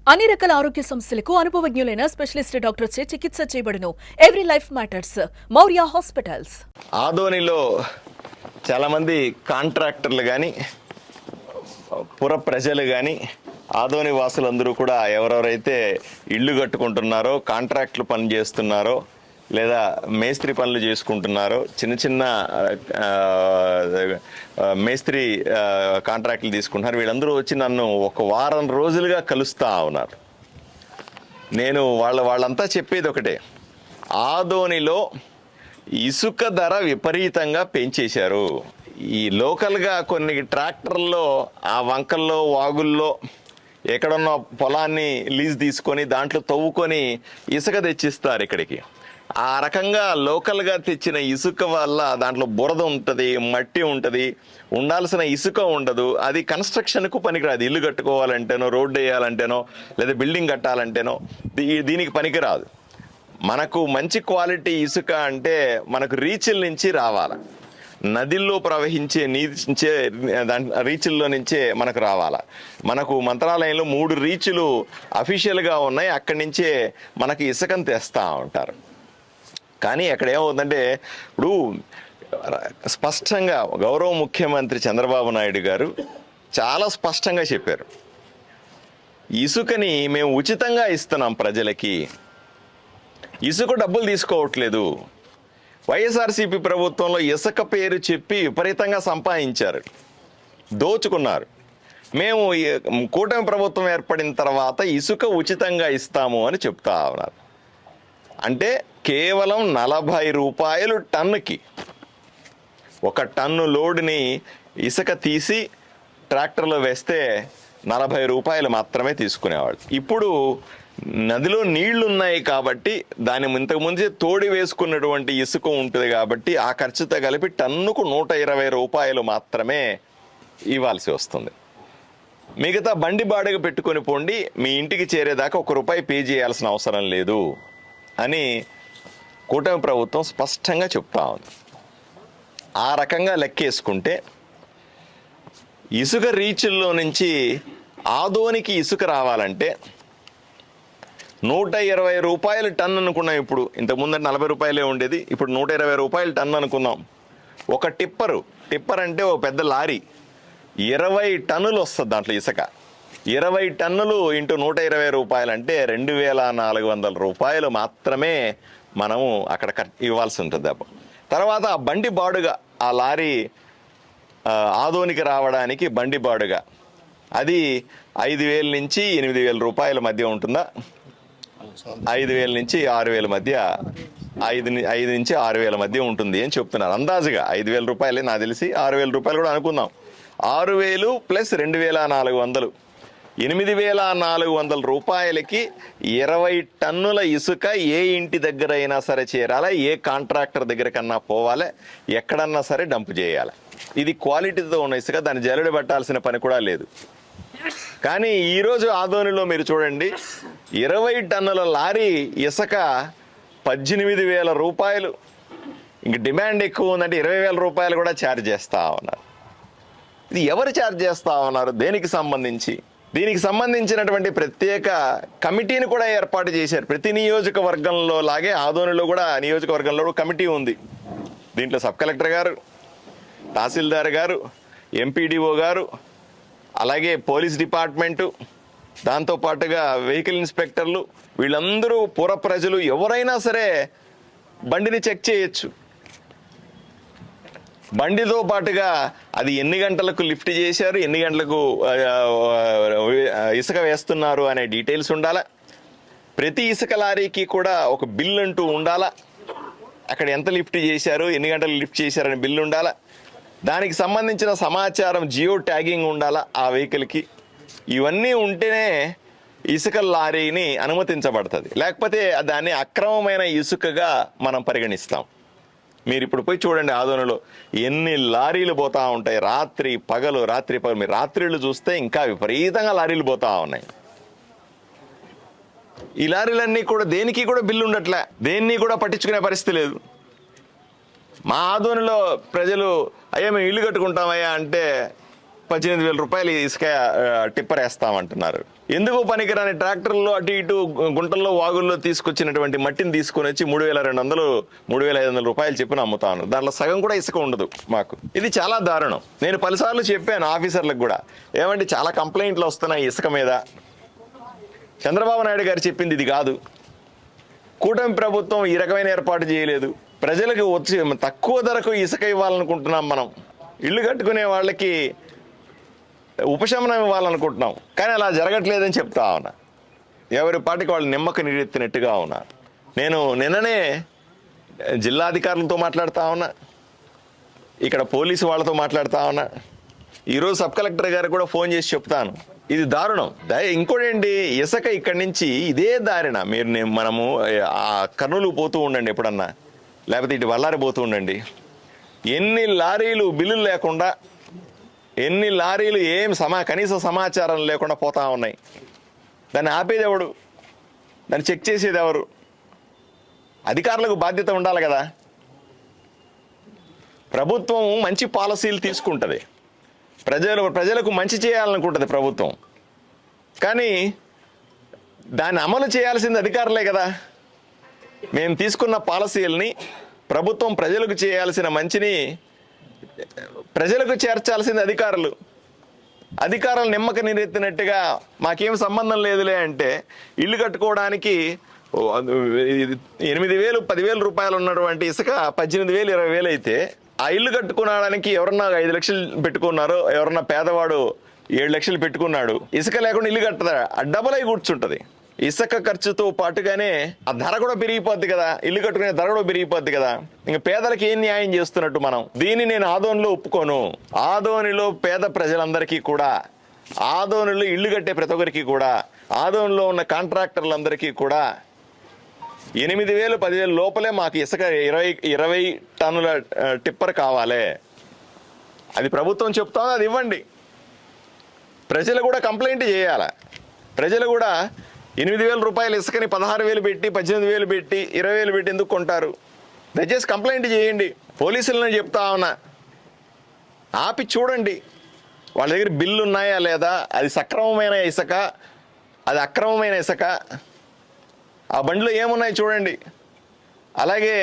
అన్ని రకాల ఆరోగ్య సమస్యలకు అనుభవజ్ఞులైన స్పెషలిస్ట్ డాక్టర్స్ చే చికిత్స చేయబడును. Every life matters. Maurya hospitals. ఆదోనిలో చాలా మంది కాంట్రాక్టర్లు కానీ పుర ప్రజలు కానీ ఆదోని వాసులందరూ కూడా ఎవరెవరైతే ఇళ్ళు కట్టుకుంటున్నారో, కాంట్రాక్టులు పని చేస్తున్నారో, లేదా మేస్త్రి పనులు చేసుకుంటున్నారో, చిన్న చిన్న మేస్త్రి కాంట్రాక్టులు తీసుకుంటున్నారు, వీళ్ళందరూ వచ్చి నన్ను ఒక వారం రోజులుగా కలుస్తూ ఉన్నారు. నేను వాళ్ళంతా చెప్పేది ఒకటే, ఆదోనిలో ఇసుక ధర విపరీతంగా పెంచేశారు. ఈ లోకల్గా కొన్ని ట్రాక్టర్లో ఆ వంకల్లో, వాగుల్లో ఎక్కడున్న పొలాన్ని లీజ్ తీసుకొని దాంట్లో తవ్వుకొని ఇసుక తెచ్చిస్తారు ఇక్కడికి. ఆ రకంగా లోకల్గా తెచ్చిన ఇసుక వల్ల దాంట్లో బురద ఉంటుంది, మట్టి ఉంటుంది, ఉండాల్సిన ఇసుక ఉండదు. అది కన్స్ట్రక్షన్కు పనికిరాదు. ఇల్లు కట్టుకోవాలంటేనో, రోడ్డు వేయాలంటేనో, లేదా బిల్డింగ్ కట్టాలంటేనో దీనికి పనికిరాదు. మనకు మంచి క్వాలిటీ ఇసుక అంటే మనకు రీచ్ల నుంచి రావాలి, నదిల్లో ప్రవహించే నీచే రీచుల్లో నుంచే మనకు రావాలా. మనకు మంత్రాలయంలో 3 రీచులు అఫీషియల్గా ఉన్నాయి, అక్కడి నుంచే మనకి ఇసుకను తెస్తూ ఉంటారు. కానీ అక్కడ ఏమవుతుందంటే, ఇప్పుడు స్పష్టంగా గౌరవ ముఖ్యమంత్రి చంద్రబాబు నాయుడు గారు చాలా స్పష్టంగా చెప్పారు, ఇసుకని మేము ఉచితంగా ఇస్తున్నాం ప్రజలకి, ఇసుక డబ్బులు తీసుకోవట్లేదు. వైఎస్ఆర్సీపీ ప్రభుత్వంలో ఇసుక పేరు చెప్పి విపరీతంగా సంపాదించారు, దోచుకున్నారు. మేము కూటమి ప్రభుత్వం ఏర్పడిన తర్వాత ఇసుక ఉచితంగా ఇస్తాము అని చెప్తా ఉన్నారు. అంటే కేవలం 40 రూపాయలు టన్నుకి, 1 టన్ను లోడ్ని ఇసుక తీసి ట్రాక్టర్లో వేస్తే 40 రూపాయలు మాత్రమే తీసుకునేవాళ్ళు. ఇప్పుడు నదిలో నీళ్లు ఉన్నాయి కాబట్టి, దాని ఇంతకుముందే తోడి వేసుకున్నటువంటి ఇసుక ఉంటుంది కాబట్టి ఆ ఖర్చుతో కలిపి టన్నుకు 120 రూపాయలు మాత్రమే ఇవ్వాల్సి వస్తుంది. మిగతా బండి బాడుగ పెట్టుకొని పోండి, మీ ఇంటికి చేరేదాకా 1 రూపాయి పే చేయాల్సిన అవసరం లేదు అని కూటమి ప్రభుత్వం స్పష్టంగా చెప్తా ఉంది. ఆ రకంగా లెక్కేసుకుంటే ఇసుక రీచుల్లో నుంచి ఆదోనికి ఇసుక రావాలంటే 120 రూపాయలు టన్ అనుకున్నాం. ఇప్పుడు ఇంతకుముందు 40 రూపాయలే ఉండేది, ఇప్పుడు 120 రూపాయలు టన్ అనుకుందాం. ఒక టిప్పర్ అంటే ఒక పెద్ద లారీ 20 టన్నులు వస్తుంది దాంట్లో ఇసుక. 20 టన్నులు ఇంటూ 120 రూపాయలు అంటే 2400 రూపాయలు మాత్రమే మనము అక్కడ ఇవ్వాల్సి ఉంటుంది. తర్వాత ఆ బండి బాడుగా, ఆ లారీ ఆదోనికి రావడానికి బండి బాడుగా, అది 5000 నుంచి 8000 రూపాయల మధ్య ఉంటుందా? 5000 నుంచి 6000 మధ్య, 5 నుంచి 6000 మధ్య ఉంటుంది అని చెప్తున్నారు అందాజుగా. 5000 రూపాయలే నాకు తెలిసి, 6000 రూపాయలు కూడా అనుకుందాం. 6000 ప్లస్ 2400, 8400 రూపాయలకి 20 టన్నుల ఇసుక ఏ ఇంటి దగ్గర అయినా సరే చేరాలా, ఏ కాంట్రాక్టర్ దగ్గర కన్నా పోవాలి, ఎక్కడన్నా సరే డంప్ చేయాలి. ఇది క్వాలిటీతో ఉన్న ఇసుక, దాన్ని జల్లెడ పట్టాల్సిన పని కూడా లేదు. కానీ ఈరోజు ఆదోనిలో మీరు చూడండి, 20 టన్నుల లారీ ఇసుక 18,000 రూపాయలు. ఇంక డిమాండ్ ఎక్కువ ఉందంటే 20,000 రూపాయలు కూడా ఛార్జ్ చేస్తూ ఉన్నారు. ఇది ఎవరు ఛార్జ్ చేస్తూ ఉన్నారు? దేనికి సంబంధించి? దీనికి సంబంధించినటువంటి ప్రత్యేక కమిటీని కూడా ఏర్పాటు చేశారు. ప్రతి నియోజకవర్గంలో లాగే ఆదోనిలో కూడా నియోజకవర్గంలో కమిటీ ఉంది. దీంట్లో సబ్ కలెక్టర్ గారు, తహసీల్దార్ గారు, ఎంపీడీఓ గారు, అలాగే పోలీస్ డిపార్ట్మెంటు, దాంతోపాటుగా వెహికల్ ఇన్స్పెక్టర్లు, వీళ్ళందరూ పుర ప్రజలు ఎవరైనా సరే బండిని చెక్ చేయొచ్చు. బండితో పాటుగా అది ఎన్ని గంటలకు లిఫ్ట్ చేశారు, ఎన్ని గంటలకు ఇసుక వేస్తున్నారు అనే డీటెయిల్స్ ఉండాలా. ప్రతి ఇసుక లారీకి కూడా ఒక బిల్ అంటూ ఉండాలా. అక్కడ ఎంత లిఫ్ట్ చేశారు, ఎన్ని గంటలు లిఫ్ట్ చేశారనే బిల్లు ఉండాలా. దానికి సంబంధించిన సమాచారం జియో ట్యాగింగ్ ఉండాలా ఆ వెహికల్కి. ఇవన్నీ ఉంటేనే ఇసుక లారీని అనుమతించబడుతుంది, లేకపోతే దాన్ని అక్రమమైన ఇసుకగా మనం పరిగణిస్తాం. మీరు ఇప్పుడు పోయి చూడండి, ఆదోనిలో ఎన్ని లారీలు పోతా ఉంటాయి, రాత్రి పగలు. మీరు రాత్రిళ్ళు చూస్తే ఇంకా విపరీతంగా లారీలు పోతా ఉన్నాయి. ఈ లారీలన్నీ కూడా దేనికి కూడా బిల్లు ఉండట్లే, దేన్ని కూడా పట్టించుకునే పరిస్థితి లేదు. మా ఆదోనిలో ప్రజలు అయ్యా మేము ఇల్లు కట్టుకుంటామయ్యా అంటే 18,000 రూపాయలు ఇసుక టిప్పర్ వేస్తామంటున్నారు. ఎందుకు పనికిరాని ట్రాక్టర్లో అటు ఇటు గుంటల్లో వాగుల్లో తీసుకొచ్చినటువంటి మట్టిని తీసుకొని వచ్చి 3,200 3,500 రూపాయలు చెప్పిన అమ్ముతాను. దాంట్లో సగం కూడా ఇసుక ఉండదు మాకు. ఇది చాలా దారుణం. నేను పలుసార్లు చెప్పాను ఆఫీసర్లకు కూడా, ఏమంటే చాలా కంప్లైంట్లు వస్తున్నాయి ఇసుక మీద. చంద్రబాబు నాయుడు గారు చెప్పింది ఇది కాదు. కూటమి ప్రభుత్వం ఈ రకమైన ఏర్పాటు చేయలేదు. ప్రజలకు వచ్చి తక్కువ ధరకు ఇసుక ఇవ్వాలనుకుంటున్నాం. మనం ఇల్లు కట్టుకునే వాళ్ళకి ఉపశమనం ఇవ్వాలనుకుంటున్నాం, కానీ అలా జరగట్లేదని చెప్తా ఉన్నా. ఎవరి పాటికి వాళ్ళు నిమ్మక నీరెత్తినట్టుగా ఉన్నారు. నేను నిన్ననే జిల్లాధికారులతో మాట్లాడుతూ ఉన్నా, ఇక్కడ పోలీసు వాళ్ళతో మాట్లాడుతూ ఉన్నా, ఈరోజు సబ్ కలెక్టర్ గారు కూడా ఫోన్ చేసి చెప్తాను. ఇది దారుణం. ఇంకోటేంటి, ఇసుక ఇక్కడి నుంచి ఇదే దారిన మనము ఆ కర్నూలు పోతూ ఉండండి ఎప్పుడన్నా, లేకపోతే ఇటు బళ్ళారి పోతూ ఉండండి. ఎన్ని లారీలు బిల్లులు లేకుండా, ఎన్ని లారీలు కనీస సమాచారం లేకుండా పోతా ఉన్నాయి. దాన్ని ఆపేది ఎవడు? దాన్ని చెక్ చేసేది ఎవరు? అధికారులకు బాధ్యత ఉండాలి కదా. ప్రభుత్వం మంచి పాలసీలు తీసుకుంటుంది, ప్రజలకు మంచి చేయాలనుకుంటుంది ప్రభుత్వం, కానీ దాన్ని అమలు చేయాల్సింది అధికారులే కదా. మేము తీసుకున్న పాలసీలని ప్రభుత్వం ప్రజలకు చేయాల్సిన మంచిని ప్రజలకు చేర్చాల్సింది అధికారులు నిమ్మక నీరెత్తినట్టుగా మాకేం సంబంధం లేదులే అంటే, ఇల్లు కట్టుకోవడానికి 8,000 10,000 రూపాయలు ఉన్నటువంటి ఇసుక 18,000 20,000 అయితే, ఆ ఇల్లు కట్టుకోవడానికి ఎవరన్నా 5 లక్షలు పెట్టుకున్నారో, ఎవరన్నా పేదవాడు 7 లక్షలు పెట్టుకున్నాడు, ఇసుక లేకుండా ఇల్లు కట్టదా, డబల్ అయి కూర్చుంటది. ఇసుక ఖర్చుతో పాటుగానే ఆ ధర కూడా పెరిగిపోద్ది కదా, ఇల్లు కట్టుకునే ధర కూడా పెరిగిపోద్ది కదా. ఇంకా పేదలకు ఏం న్యాయం చేస్తున్నట్టు మనం? దీన్ని నేను ఆదోనిలో ఒప్పుకోను. ఆదోనిలో పేద ప్రజలందరికీ కూడా, ఆదోనిలో ఇల్లు కట్టే ప్రతి ఒక్కరికి కూడా, ఆదోనిలో ఉన్న కాంట్రాక్టర్లందరికీ కూడా 8,000 10,000 లోపలే మాకు ఇసుక 20 టన్నుల టిప్పర్ కావాలి. అది ప్రభుత్వం చెప్తామో అది ఇవ్వండి. ప్రజలు కూడా కంప్లైంట్ చేయాలి. ప్రజలు కూడా 8,000 రూపాయలు ఇసుకని 16,000 పెట్టి, 18,000 పెట్టి, 20,000 పెట్టి ఎందుకు కొంటారు? దయచేసి కంప్లైంట్ చేయండి. పోలీసులను చెప్తా ఉన్నా, ఆపి చూడండి వాళ్ళ దగ్గర బిల్లు ఉన్నాయా లేదా, అది సక్రమమైన ఇసుక, అది అక్రమమైన ఇసుక, ఆ బండిలో ఏమున్నాయి చూడండి. అలాగే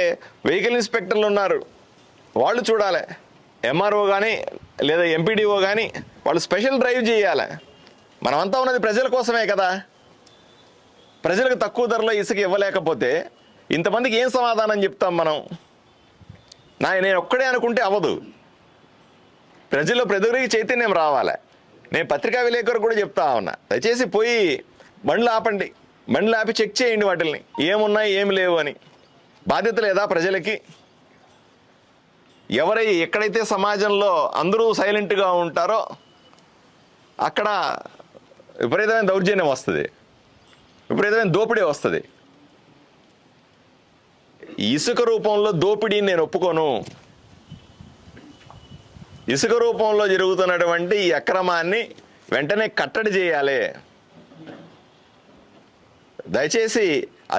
వెహికల్ ఇన్స్పెక్టర్లు ఉన్నారు, వాళ్ళు చూడాలి. ఎంఆర్ఓ కానీ లేదా ఎంపీడీఓ కానీ వాళ్ళు స్పెషల్ డ్రైవ్ చేయాలి. మనమంతా ఉన్నది ప్రజల కోసమే కదా. ప్రజలకు తక్కువ ధరలో ఇసుక ఇవ్వలేకపోతే ఇంతమందికి ఏం సమాధానం చెప్తాం మనం? నేను ఒక్కడే అనుకుంటే అవ్వదు. ప్రజలకి చైతన్యం రావాలి. నేను పత్రికా విలేకరు కూడా చెప్తా ఉన్నా, దయచేసి పోయి బండ్లు ఆపండి, బండ్లు ఆపి చెక్ చేయండి వాటిల్ని, ఏమున్నాయి ఏమి లేవు అని. బాధ్యత లేదా ప్రజలకి? ఎక్కడైతే సమాజంలో అందరూ సైలెంట్గా ఉంటారో అక్కడ విపరీతమైన దౌర్జన్యం వస్తుంది, విపరీతమైన దోపిడీ వస్తుంది. ఇసుక రూపంలో దోపిడీని నేను ఒప్పుకోను. ఇసుక రూపంలో జరుగుతున్నటువంటి ఈ అక్రమాన్ని వెంటనే కట్టడి చేయాలి. దయచేసి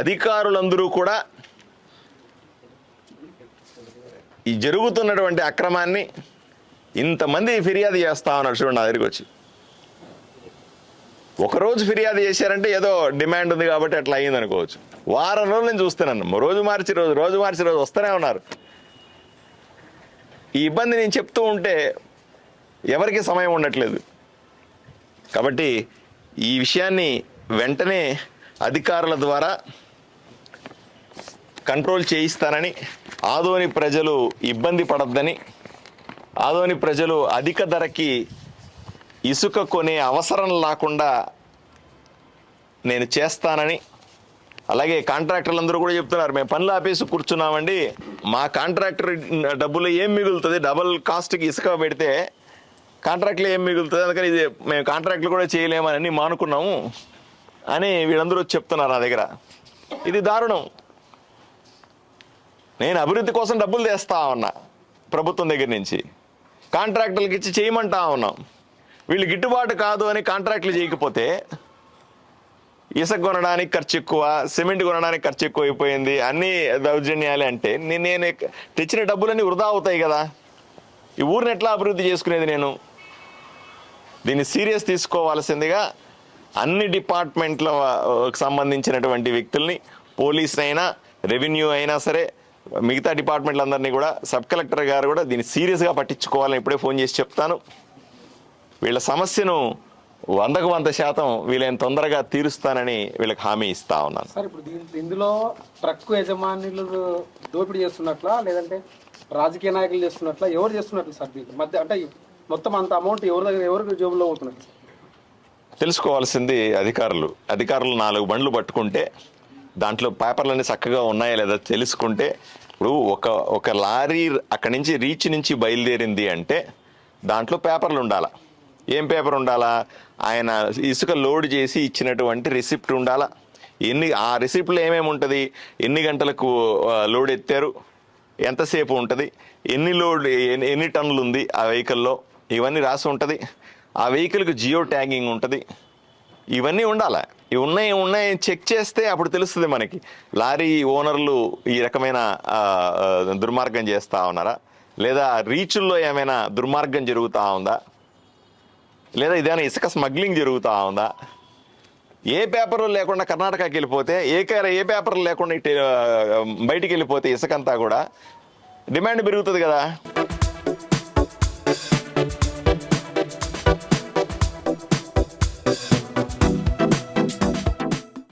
అధికారులందరూ కూడా ఈ జరుగుతున్నటువంటి అక్రమాన్ని, ఇంతమంది ఫిర్యాదు చేస్తా ఉన్నారు చూడండి నా దగ్గరికి వచ్చి. ఒకరోజు ఫిర్యాదు చేశారంటే ఏదో డిమాండ్ ఉంది కాబట్టి అట్లా అయ్యింది అనుకోవచ్చు. వారం రోజులు నేను చూస్తున్నాను, రోజు మార్చి రోజు వస్తూనే ఉన్నారు. ఈ ఇబ్బంది నేను చెప్తూ ఉంటే ఎవరికి సమయం ఉండట్లేదు. కాబట్టి ఈ విషయాన్ని వెంటనే అధికారుల ద్వారా కంట్రోల్ చేయిస్తానని, ఆదోని ప్రజలు ఇబ్బంది పడద్దని, ఆదోని ప్రజలు అధిక ధరకి ఇసుక కొనే అవసరం లేకుండా నేను చేస్తానని, అలాగే కాంట్రాక్టర్లు కూడా చెప్తున్నారు, మేము పనులు ఆపేసి కూర్చున్నామండి, మా కాంట్రాక్టర్ డబ్బులు ఏం మిగులుతుంది, డబల్ కాస్ట్కి ఇసుక పెడితే కాంట్రాక్ట్లు ఏం మిగులుతుంది, అందుకని ఇది మేము కాంట్రాక్ట్లు కూడా చేయలేమని మానుకున్నాము అని వీళ్ళందరూ చెప్తున్నారు నా దగ్గర. ఇది దారుణం. నేను అభివృద్ధి కోసం డబ్బులు తెస్తా ఉన్నా ప్రభుత్వం దగ్గర నుంచి, కాంట్రాక్టర్లకు ఇచ్చి చేయమంటా ఉన్నాం. వీళ్ళు గిట్టుబాటు కాదు అని కాంట్రాక్ట్లు చేయకపోతే ఇసుక కొనడానికి ఖర్చు ఎక్కువ, సిమెంట్ కొనడానికి ఖర్చు ఎక్కువ అయిపోయింది, అన్ని దౌర్జన్యాలే అంటే నేను తెచ్చిన డబ్బులన్నీ వృధా అవుతాయి కదా. ఈ ఊరిని ఎట్లా అభివృద్ధి చేసుకునేది నేను? దీన్ని సీరియస్ తీసుకోవాల్సిందిగా అన్ని డిపార్ట్మెంట్ల సంబంధించినటువంటి వ్యక్తుల్ని, పోలీస్ అయినా రెవెన్యూ అయినా సరే మిగతా డిపార్ట్మెంట్లందరినీ కూడా సబ్ కలెక్టర్ గారు కూడా దీన్ని సీరియస్గా పట్టించుకోవాలని ఇప్పుడే ఫోన్ చేసి చెప్తాను. వీళ్ళ సమస్యను 100% వీళ్ళని తొందరగా తీరుస్తానని వీళ్ళకి హామీ ఇస్తా ఉన్నాను. సార్ ఇప్పుడు ఇందులో ట్రక్ యజమానులు దోపిడీ చేస్తున్నట్లా లేదంటే రాజకీయ నాయకులు చేస్తున్నట్లా, ఎవరు చేస్తున్నట్లు సార్ దీని మధ్య? అంటే మొత్తం అంత అమౌంట్ ఎవరి జోబులో అవుతున్నట్టు తెలుసుకోవాల్సింది అధికారులు 4 బండ్లు పట్టుకుంటే దాంట్లో పేపర్లన్నీ చక్కగా ఉన్నాయా లేదా తెలుసుకుంటే, ఇప్పుడు ఒక లారీ అక్కడి నుంచి రీచ్ నుంచి బయలుదేరింది అంటే దాంట్లో పేపర్లు ఉండాలా. ఏం పేపర్ ఉండాలా? ఆయన ఇసుక లోడ్ చేసి ఇచ్చినటువంటి రిసిప్ట్ ఉండాలా. ఆ రిసిప్ట్లో ఏమేమి ఉంటుంది, ఎన్ని గంటలకు లోడ్ ఎత్తారు, ఎంతసేపు ఉంటుంది, ఎన్ని టన్నులు ఉంది ఆ వెహికల్లో, ఇవన్నీ రాసి ఉంటుంది. ఆ వెహికల్కి జియో ట్యాగింగ్ ఉంటుంది. ఇవన్నీ ఉండాలా. ఇవి ఉన్నాయి చెక్ చేస్తే అప్పుడు తెలుస్తుంది మనకి లారీ ఓనర్లు ఈ రకమైన దుర్మార్గం చేస్తూ ఉన్నారా, లేదా రీచుల్లో ఏమైనా దుర్మార్గం జరుగుతూ ఉందా, లేదా ఇదేమైనా ఇసుక స్మగ్లింగ్ జరుగుతూ ఉందా. ఏ పేపరు లేకుండా కర్ణాటకకి వెళ్ళిపోతే, ఏ పేపర్లు లేకుండా బయటికి వెళ్ళిపోతే ఇసుకంతా కూడా డిమాండ్ పెరుగుతుంది కదా.